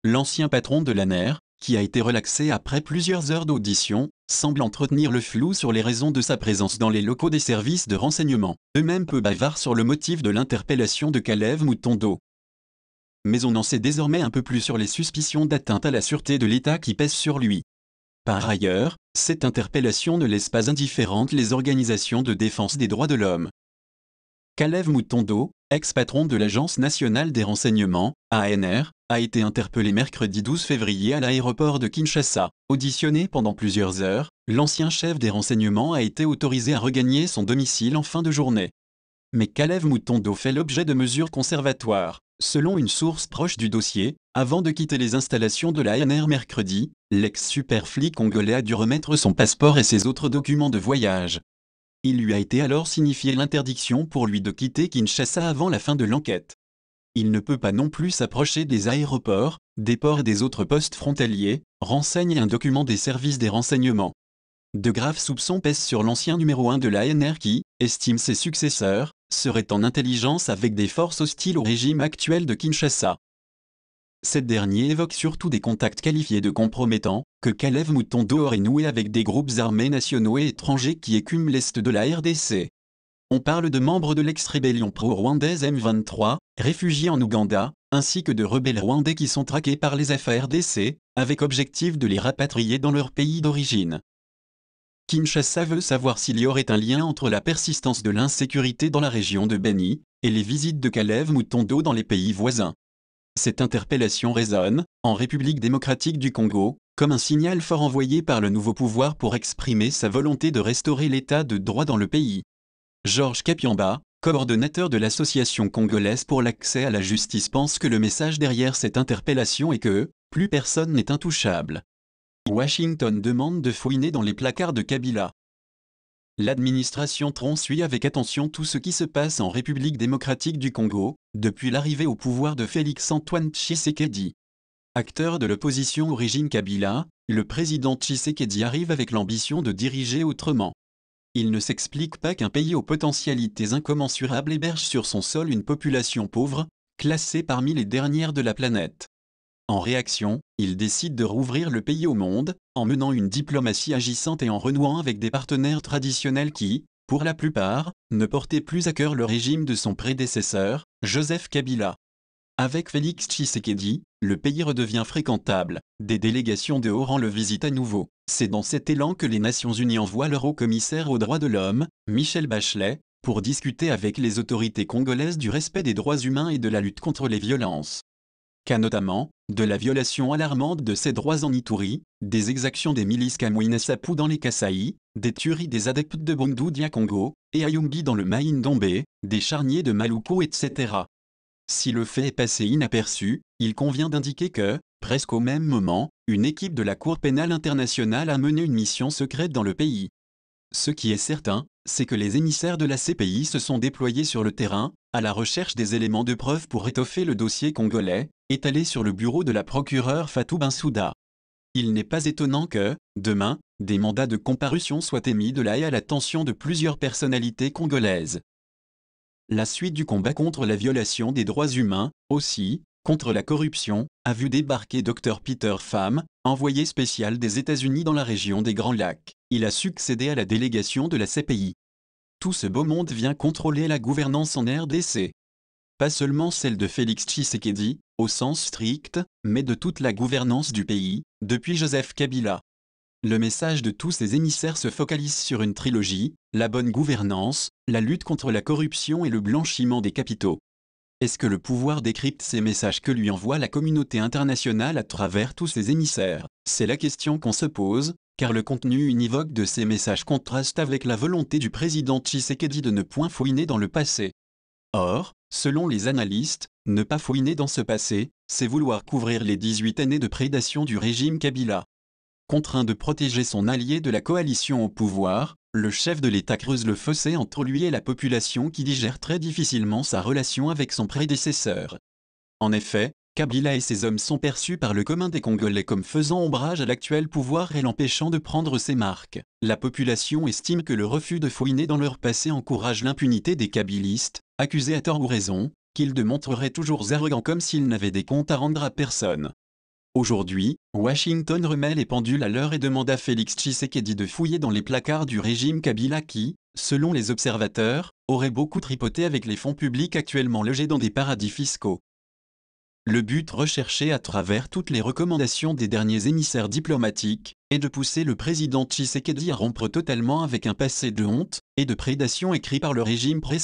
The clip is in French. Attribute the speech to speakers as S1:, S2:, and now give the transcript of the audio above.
S1: l'ancien patron de l'ANR, qui a été relaxé après plusieurs heures d'audition, semble entretenir le flou sur les raisons de sa présence dans les locaux des services de renseignement, eux-mêmes peu bavards sur le motif de l'interpellation de Kalev Mutondo. Mais on en sait désormais un peu plus sur les suspicions d'atteinte à la sûreté de l'État qui pèsent sur lui. Par ailleurs, cette interpellation ne laisse pas indifférentes les organisations de défense des droits de l'homme. Kalev Mutondo, ex-patron de l'Agence nationale des renseignements, ANR, a été interpellé mercredi 12 février à l'aéroport de Kinshasa. Auditionné pendant plusieurs heures, l'ancien chef des renseignements a été autorisé à regagner son domicile en fin de journée. Mais Kalev Mutondo fait l'objet de mesures conservatoires. Selon une source proche du dossier, avant de quitter les installations de la ANR mercredi, l'ex-superflic congolais a dû remettre son passeport et ses autres documents de voyage. Il lui a été alors signifié l'interdiction pour lui de quitter Kinshasa avant la fin de l'enquête. Il ne peut pas non plus s'approcher des aéroports, des ports et des autres postes frontaliers, renseigne un document des services des renseignements. De graves soupçons pèsent sur l'ancien numéro 1 de l'ANR qui, estime ses successeurs, serait en intelligence avec des forces hostiles au régime actuel de Kinshasa. Cette dernier évoque surtout des contacts qualifiés de compromettants, que Kalev Mutondo aurait noués avec des groupes armés nationaux et étrangers qui écument l'est de la RDC. On parle de membres de l'ex-rébellion pro-rwandaise M23, réfugiés en Ouganda, ainsi que de rebelles rwandais qui sont traqués par les FARDC, avec objectif de les rapatrier dans leur pays d'origine. Kinshasa veut savoir s'il y aurait un lien entre la persistance de l'insécurité dans la région de Beni et les visites de Kalev Mutondo dans les pays voisins. Cette interpellation résonne, en République démocratique du Congo, comme un signal fort envoyé par le nouveau pouvoir pour exprimer sa volonté de restaurer l'état de droit dans le pays. Georges Kapiamba, coordonnateur de l'Association congolaise pour l'accès à la justice, pense que le message derrière cette interpellation est que plus personne n'est intouchable. Washington demande de fouiner dans les placards de Kabila. L'administration Trump suit avec attention tout ce qui se passe en République démocratique du Congo, depuis l'arrivée au pouvoir de Félix-Antoine Tshisekedi. Acteur de l'opposition au régime Kabila, le président Tshisekedi arrive avec l'ambition de diriger autrement. Il ne s'explique pas qu'un pays aux potentialités incommensurables héberge sur son sol une population pauvre, classée parmi les dernières de la planète. En réaction, il décide de rouvrir le pays au monde, en menant une diplomatie agissante et en renouant avec des partenaires traditionnels qui, pour la plupart, ne portaient plus à cœur le régime de son prédécesseur, Joseph Kabila. Avec Félix Tshisekedi, le pays redevient fréquentable, des délégations de haut rang le visitent à nouveau. C'est dans cet élan que les Nations Unies envoient leur haut commissaire aux droits de l'homme, Michelle Bachelet, pour discuter avec les autorités congolaises du respect des droits humains et de la lutte contre les violences. Cas notamment, de la violation alarmante de ces droits en Ituri, des exactions des milices Kamwina Nsapu dans les Kasaï, des tueries des adeptes de Bundu Dia Congo, et Ayumbi dans le Maï-Ndombe, des charniers de Maluku etc. Si le fait est passé inaperçu, il convient d'indiquer que, presque au même moment, une équipe de la Cour pénale internationale a mené une mission secrète dans le pays. Ce qui est certain, c'est que les émissaires de la CPI se sont déployés sur le terrain, à la recherche des éléments de preuve pour étoffer le dossier congolais, étalé sur le bureau de la procureure Fatou Bensouda. Il n'est pas étonnant que, demain, des mandats de comparution soient émis de là et à l'attention de plusieurs personnalités congolaises. La suite du combat contre la violation des droits humains, aussi, contre la corruption, a vu débarquer Dr Peter Pham, envoyé spécial des États-Unis dans la région des Grands Lacs. Il a succédé à la délégation de la CPI. Tout ce beau monde vient contrôler la gouvernance en RDC. Pas seulement celle de Félix Tshisekedi, au sens strict, mais de toute la gouvernance du pays, depuis Joseph Kabila. Le message de tous ces émissaires se focalise sur une trilogie, la bonne gouvernance, la lutte contre la corruption et le blanchiment des capitaux. Est-ce que le pouvoir décrypte ces messages que lui envoie la communauté internationale à travers tous ces émissaires? C'est la question qu'on se pose, car le contenu univoque de ces messages contraste avec la volonté du président Tshisekedi de ne point fouiner dans le passé. Or, selon les analystes, ne pas fouiner dans ce passé, c'est vouloir couvrir les 18 années de prédation du régime Kabila. Contraint de protéger son allié de la coalition au pouvoir, le chef de l'État creuse le fossé entre lui et la population qui digère très difficilement sa relation avec son prédécesseur. En effet, Kabila et ses hommes sont perçus par le commun des Congolais comme faisant ombrage à l'actuel pouvoir et l'empêchant de prendre ses marques. La population estime que le refus de fouiner dans leur passé encourage l'impunité des kabilistes, accusés à tort ou raison, qu'ils démontreraient toujours arrogants comme s'ils n'avaient des comptes à rendre à personne. Aujourd'hui, Washington remet les pendules à l'heure et demande à Félix Tshisekedi de fouiller dans les placards du régime Kabila qui, selon les observateurs, aurait beaucoup tripoté avec les fonds publics actuellement logés dans des paradis fiscaux. Le but recherché à travers toutes les recommandations des derniers émissaires diplomatiques est de pousser le président Tshisekedi à rompre totalement avec un passé de honte et de prédation écrit par le régime précédent.